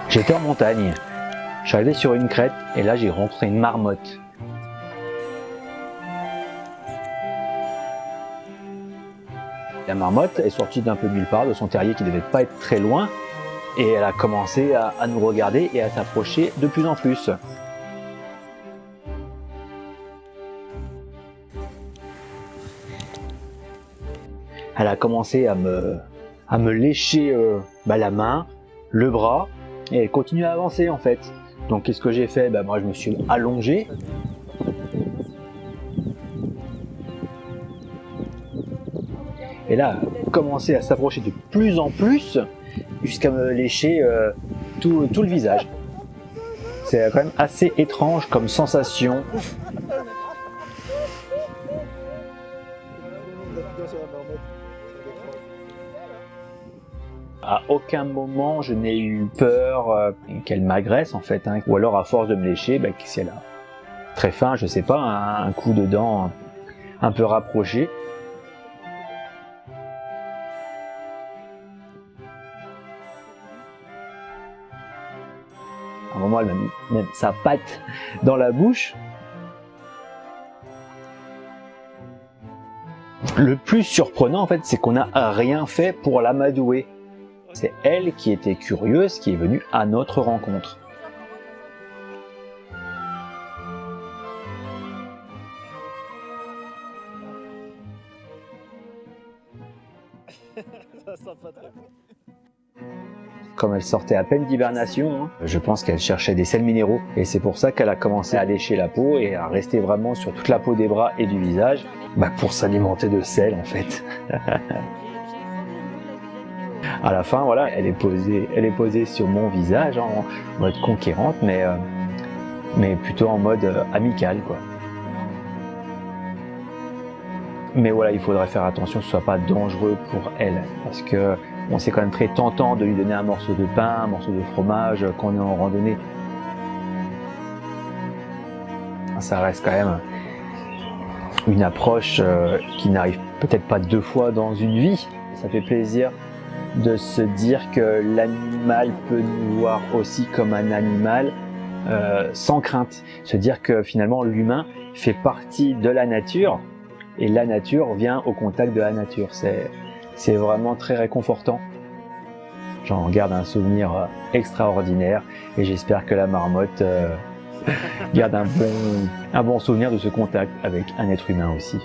J'étais en montagne, je suis arrivé sur une crête et là j'ai rencontré une marmotte. La marmotte est sortie d'un peu nulle part de son terrier qui ne devait pas être très loin et elle a commencé à nous regarder et à s'approcher de plus en plus. Elle a commencé à me lécher la main, le bras, et elle continue à avancer en fait. Donc qu'est-ce que j'ai fait? Moi je me suis allongé. Et là, elle a commencé à s'approcher de plus en plus jusqu'à me lécher tout le visage. C'est quand même assez étrange comme sensation. À aucun moment je n'ai eu peur qu'elle m'agresse en fait, hein. Ou alors à force de me lécher, si elle a très faim, je sais pas, un coup de dent un peu rapproché. À un moment elle m'a mis même sa patte dans la bouche. Le plus surprenant en fait, c'est qu'on n'a rien fait pour l'amadouer. C'est elle qui était curieuse, qui est venue à notre rencontre. Comme elle sortait à peine d'hibernation, je pense qu'elle cherchait des sels minéraux. Et c'est pour ça qu'elle a commencé à lécher la peau et à rester vraiment sur toute la peau des bras et du visage, pour s'alimenter de sel en fait. À la fin, voilà, elle est posée sur mon visage en mode conquérante, mais plutôt en mode amical, quoi. Mais voilà, il faudrait faire attention que ce soit pas dangereux pour elle, parce que c'est quand même très tentant de lui donner un morceau de pain, un morceau de fromage quand on est en randonnée. Ça reste quand même une approche qui n'arrive peut-être pas 2 fois dans une vie. Ça fait plaisir de se dire que l'animal peut nous voir aussi comme un animal sans crainte. Se dire que finalement l'humain fait partie de la nature et la nature vient au contact de la nature. C'est vraiment très réconfortant. J'en garde un souvenir extraordinaire et j'espère que la marmotte garde un bon souvenir de ce contact avec un être humain aussi.